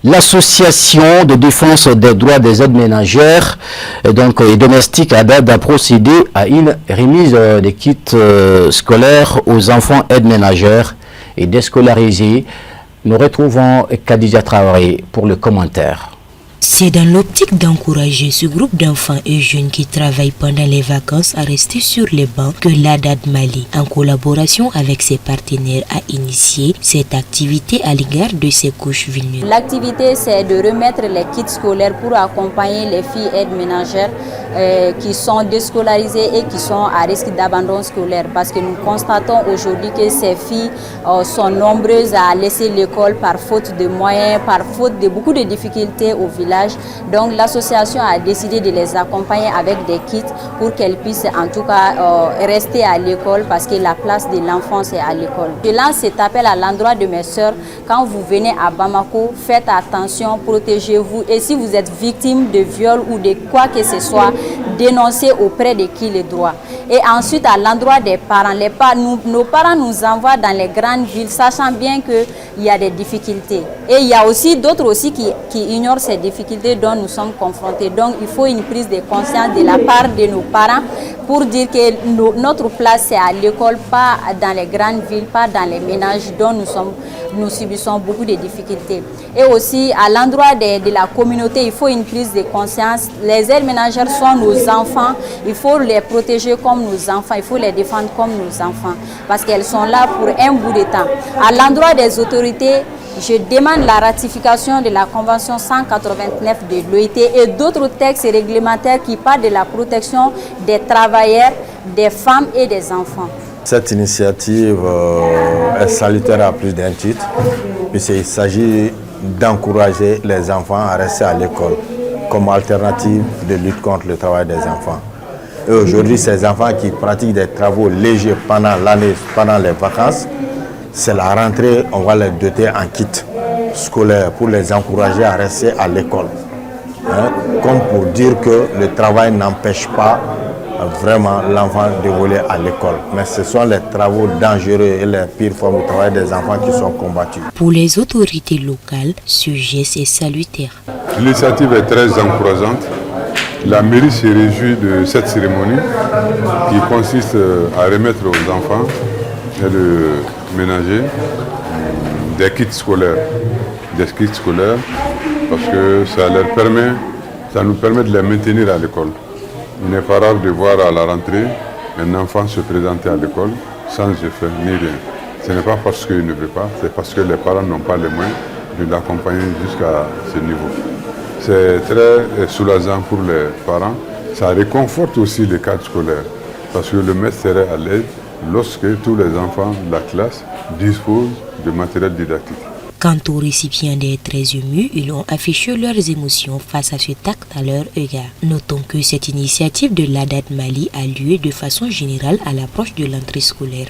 L'association de défense des droits des aides ménagères et domestiques a procédé à une remise des kits scolaires aux enfants aides ménagères et déscolarisés. Nous retrouvons Khadija Traoré pour le commentaire. C'est dans l'optique d'encourager ce groupe d'enfants et jeunes qui travaillent pendant les vacances à rester sur les bancs que l'ADAD Mali, en collaboration avec ses partenaires, a initié cette activité à l'égard de ces couches vulnérables. L'activité, c'est de remettre les kits scolaires pour accompagner les filles aides ménagères qui sont déscolarisées et qui sont à risque d'abandon scolaire. Parce que nous constatons aujourd'hui que ces filles sont nombreuses à laisser l'école par faute de moyens, par faute de beaucoup de difficultés au village. Donc l'association a décidé de les accompagner avec des kits pour qu'elles puissent en tout cas rester à l'école parce que la place de l'enfant c'est à l'école. Je lance cet appel à l'endroit de mes sœurs. Quand vous venez à Bamako, faites attention, protégez-vous et si vous êtes victime de viol ou de quoi que ce soit, dénoncez auprès de qui les droits. Et ensuite à l'endroit des parents, nos parents nous envoient dans les grandes villes sachant bien qu'il y a des difficultés. Et il y a aussi d'autres aussi qui ignorent ces difficultés dont nous sommes confrontés. Donc il faut une prise de conscience de la part de nos parents pour dire que notre place c'est à l'école, pas dans les grandes villes, pas dans les ménages dont nous subissons beaucoup de difficultés. Et aussi à l'endroit de la communauté, il faut une prise de conscience. Les aides ménagères sont nos enfants, il faut les protéger comme nos enfants, il faut les défendre comme nos enfants parce qu'elles sont là pour un bout de temps. À l'endroit des autorités, je demande la ratification de la Convention 189 de l'OIT et d'autres textes réglementaires qui parlent de la protection des travailleurs, des femmes et des enfants. Cette initiative est salutaire à plus d'un titre, puisqu'il s'agit d'encourager les enfants à rester à l'école comme alternative de lutte contre le travail des enfants. Et aujourd'hui, ces enfants qui pratiquent des travaux légers pendant l'année, pendant les vacances, c'est la rentrée, on va les doter en kit scolaire pour les encourager à rester à l'école. Comme pour dire que le travail n'empêche pas vraiment l'enfant de voler à l'école. Mais ce sont les travaux dangereux et les pires formes de travail des enfants qui sont combattus. Pour les autorités locales, ce geste est salutaire. L'initiative est très encourageante. La mairie se réjouit de cette cérémonie qui consiste à remettre aux enfants et de ménager des kits scolaires. Parce que ça nous permet de les maintenir à l'école. Il n'est pas rare de voir à la rentrée un enfant se présenter à l'école sans effet ni rien. Ce n'est pas parce qu'il ne veut pas, c'est parce que les parents n'ont pas les moyens de l'accompagner jusqu'à ce niveau. C'est très soulageant pour les parents. Ça réconforte aussi les cadres scolaires parce que le maître serait à l'aise lorsque tous les enfants de la classe disposent de matériel didactique. Quant aux récipients des très émus, ils ont affiché leurs émotions face à cet acte à leur égard. Notons que cette initiative de l'ADAD Mali a lieu de façon générale à l'approche de l'entrée scolaire.